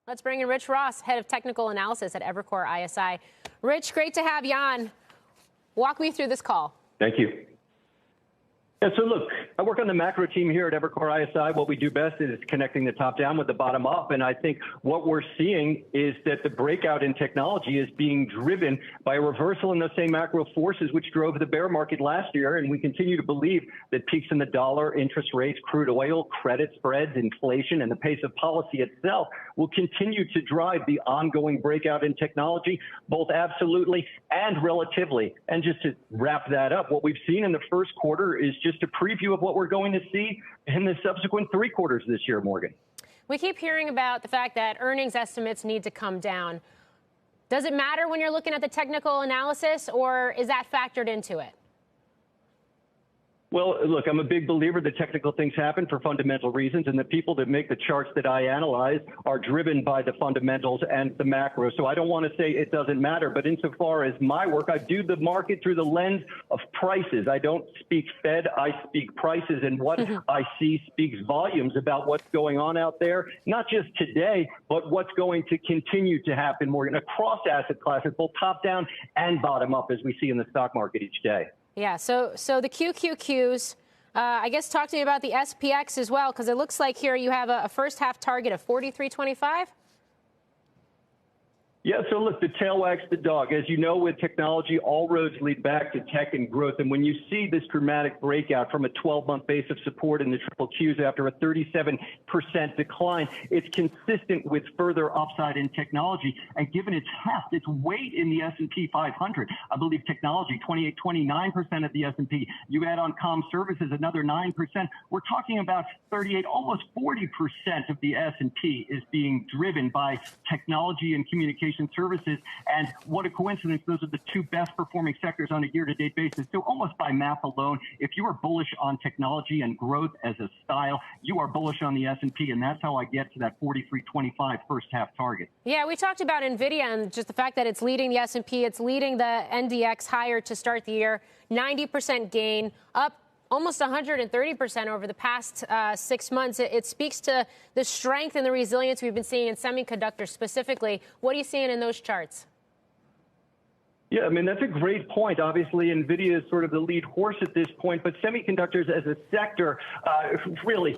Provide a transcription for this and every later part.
Let's bring in Rich Ross, head of technical analysis at Evercore ISI. Rich, great to have you on. Walk me through this call. Thank you. Yeah, so look, I work on the macro team here at Evercore ISI. What we do best is connecting the top down with the bottom up. And I think what we're seeing is that the breakout in technology is being driven by a reversal in the same macro forces which drove the bear market last year. And we continue to believe that peaks in the dollar, interest rates, crude oil, credit spreads, inflation, and the pace of policy itself will continue to drive the ongoing breakout in technology, both absolutely and relatively. And just to wrap that up, what we've seen in the first quarter is just a preview of what we're going to see in the subsequent 3 quarters this year, Morgan. We keep hearing about the fact that earnings estimates need to come down. Does it matter when you're looking at the technical analysis, or is that factored into it? Well, look, I'm a big believer that technical things happen for fundamental reasons, and the people that make the charts that I analyze are driven by the fundamentals and the macro. So I don't want to say it doesn't matter, but insofar as my work, I do the market through the lens of prices. I don't speak Fed, I speak prices, and what I see speaks volumes about what's going on out there, not just today, but what's going to continue to happen, Morgan, across asset classes, both top down and bottom up, as we see in the stock market each day. Yeah, so the QQQs, I guess talk to me about the SPX as well, because it looks like here you have a first half target of 43.25. Yeah, so look, the tail wags the dog. As you know, with technology, all roads lead back to tech and growth. And when you see this dramatic breakout from a 12-month base of support in the triple Qs after a 37% decline, it's consistent with further upside in technology. And given its heft, its weight in the S&P 500, I believe technology, 29% of the S&P. You add on comm services, another 9%. We're talking about 38, almost 40% of the S&P is being driven by technology and communication services, and what a coincidence, those are the 2 best performing sectors on a year-to-date basis. So almost by math alone, if you are bullish on technology and growth as a style, you are bullish on the S&P, and that's how I get to that 43.25 first half target. Yeah, we talked about NVIDIA and just the fact that it's leading the S&P, it's leading the NDX higher to start the year, 90% gain, up almost 130% over the past 6 months. It speaks to the strength and the resilience we've been seeing in semiconductors specifically. What are you seeing in those charts? Yeah, I mean, that's a great point. Obviously, NVIDIA is sort of the lead horse at this point, but semiconductors as a sector, really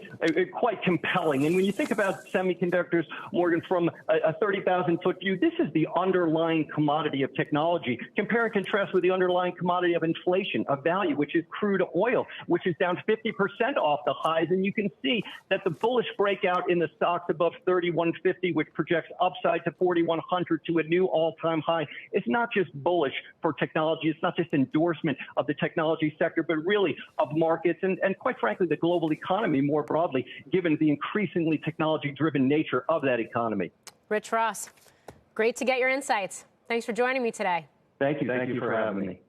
quite compelling. And when you think about semiconductors, Morgan, from a 30,000-foot view, this is the underlying commodity of technology. Compare and contrast with the underlying commodity of inflation, of value, which is crude oil, which is down 50% off the highs. And you can see that the bullish breakout in the stocks above 3150, which projects upside to 4100 to a new all-time high, is not just bullish for technology. It's not just endorsement of the technology sector, but really of markets and quite frankly, the global economy more broadly, given the increasingly technology-driven nature of that economy. Rich Ross, great to get your insights. Thanks for joining me today. Thank you. Thank you for having me.